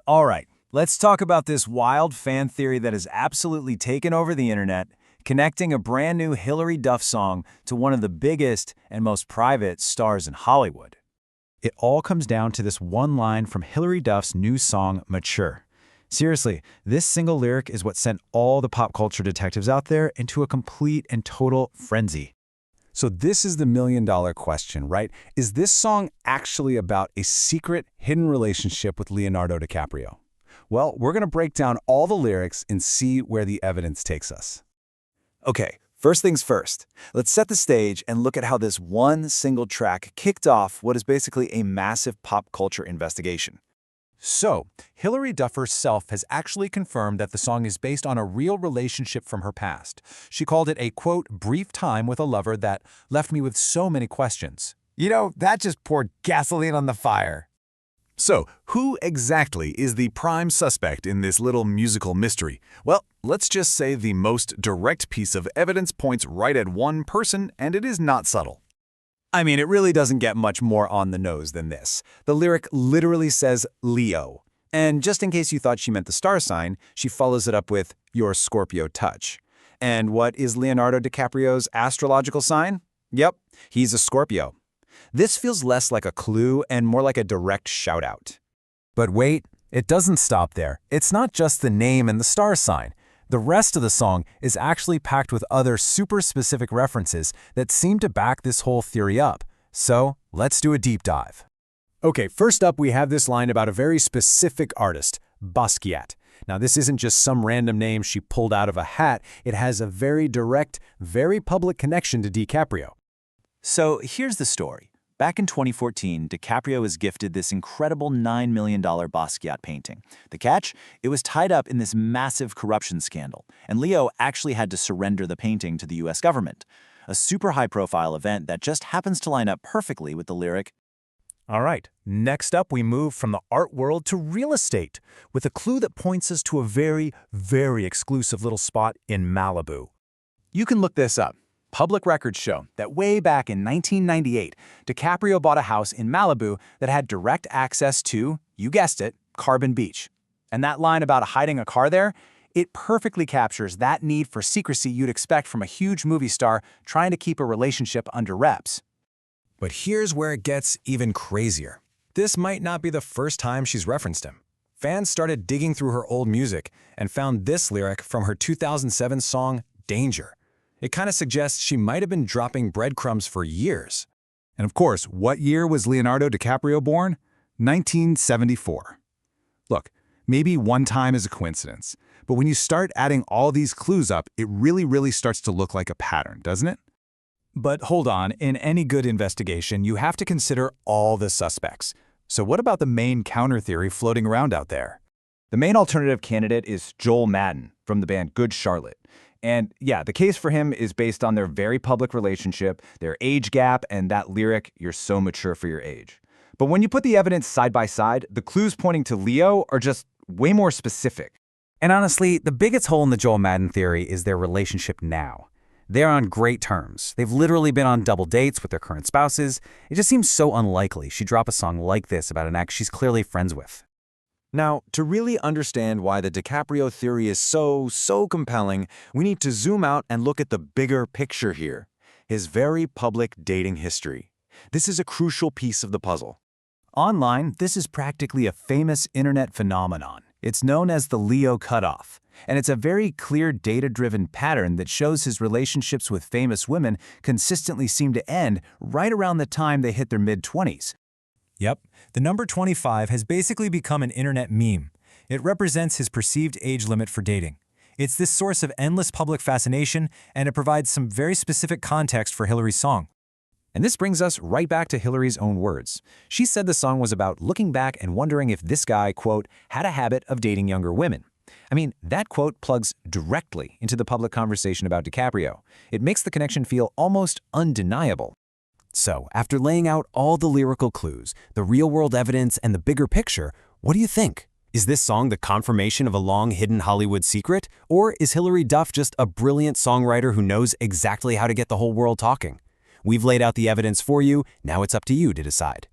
All right, let's talk about this wild fan theory that has absolutely taken over the internet, connecting a brand new Hilary Duff song to one of the biggest and most private stars in Hollywood. It all comes down to this one line from Hilary Duff's new song, Mature. Seriously, this single lyric is what sent all the pop culture detectives out there into a complete and total frenzy. So this is the million-dollar question, right? Is this song actually about a secret, hidden relationship with Leonardo DiCaprio? Well, we're going to break down all the lyrics and see where the evidence takes us. Okay, first things first. Let's set the stage and look at how this one single track kicked off what is basically a massive pop culture investigation. So, Hilary Duff herself has actually confirmed that the song is based on a real relationship from her past. She called it a, quote, brief time with a lover that left me with so many questions. That just poured gasoline on the fire. So, who exactly is the prime suspect in this little musical mystery? Well, let's just say the most direct piece of evidence points right at one person, and it is not subtle. I mean, it really doesn't get much more on the nose than this. The lyric literally says Leo. And just in case you thought she meant the star sign, she follows it up with your Scorpio touch. And what is Leonardo DiCaprio's astrological sign? Yep, he's a Scorpio. This feels less like a clue and more like a direct shout-out. But wait, it doesn't stop there. It's not just the name and the star sign. The rest of the song is actually packed with other super specific references that seem to back this whole theory up. So, let's do a deep dive. Okay, first up we have this line about a very specific artist, Basquiat. Now this isn't just some random name she pulled out of a hat, it has a very direct, very public connection to DiCaprio. So here's the story. Back in 2014, DiCaprio was gifted this incredible $9 million Basquiat painting. The catch? It was tied up in this massive corruption scandal, and Leo actually had to surrender the painting to the US government. A super high-profile event that just happens to line up perfectly with the lyric. All right, next up we move from the art world to real estate, with a clue that points us to a very, very exclusive little spot in Malibu. You can look this up. Public records show that way back in 1998, DiCaprio bought a house in Malibu that had direct access to, you guessed it, Carbon Beach. And that line about hiding a car there, it perfectly captures that need for secrecy you'd expect from a huge movie star trying to keep a relationship under wraps. But here's where it gets even crazier. This might not be the first time she's referenced him. Fans started digging through her old music and found this lyric from her 2007 song, Danger. It kind of suggests she might have been dropping breadcrumbs for years. And of course, what year was Leonardo DiCaprio born? 1974. Look, maybe one time is a coincidence, but when you start adding all these clues up, it really starts to look like a pattern, doesn't it? But hold on, in any good investigation, you have to consider all the suspects. So what about the main counter theory floating around out there? The main alternative candidate is Joel Madden from the band Good Charlotte. And yeah, the case for him is based on their very public relationship, their age gap, and that lyric, "You're so mature for your age." But when you put the evidence side by side, the clues pointing to Leo are just way more specific. And honestly, the biggest hole in the Joel Madden theory is their relationship now. They're on great terms. They've literally been on double dates with their current spouses. It just seems so unlikely she'd drop a song like this about an ex she's clearly friends with. Now, to really understand why the DiCaprio theory is so compelling, we need to zoom out and look at the bigger picture here. His very public dating history. This is a crucial piece of the puzzle. Online, this is practically a famous internet phenomenon. It's known as the Leo Cutoff, and it's a very clear data-driven pattern that shows his relationships with famous women consistently seem to end right around the time they hit their mid-20s. Yep, the number 25 has basically become an internet meme. It represents his perceived age limit for dating. It's this source of endless public fascination, and it provides some very specific context for Hilary's song. And this brings us right back to Hilary's own words. She said the song was about looking back and wondering if this guy, quote, had a habit of dating younger women. I mean, that quote plugs directly into the public conversation about DiCaprio. It makes the connection feel almost undeniable. So, after laying out all the lyrical clues, the real-world evidence, and the bigger picture, what do you think? Is this song the confirmation of a long-hidden Hollywood secret? Or is Hilary Duff just a brilliant songwriter who knows exactly how to get the whole world talking? We've laid out the evidence for you, now it's up to you to decide.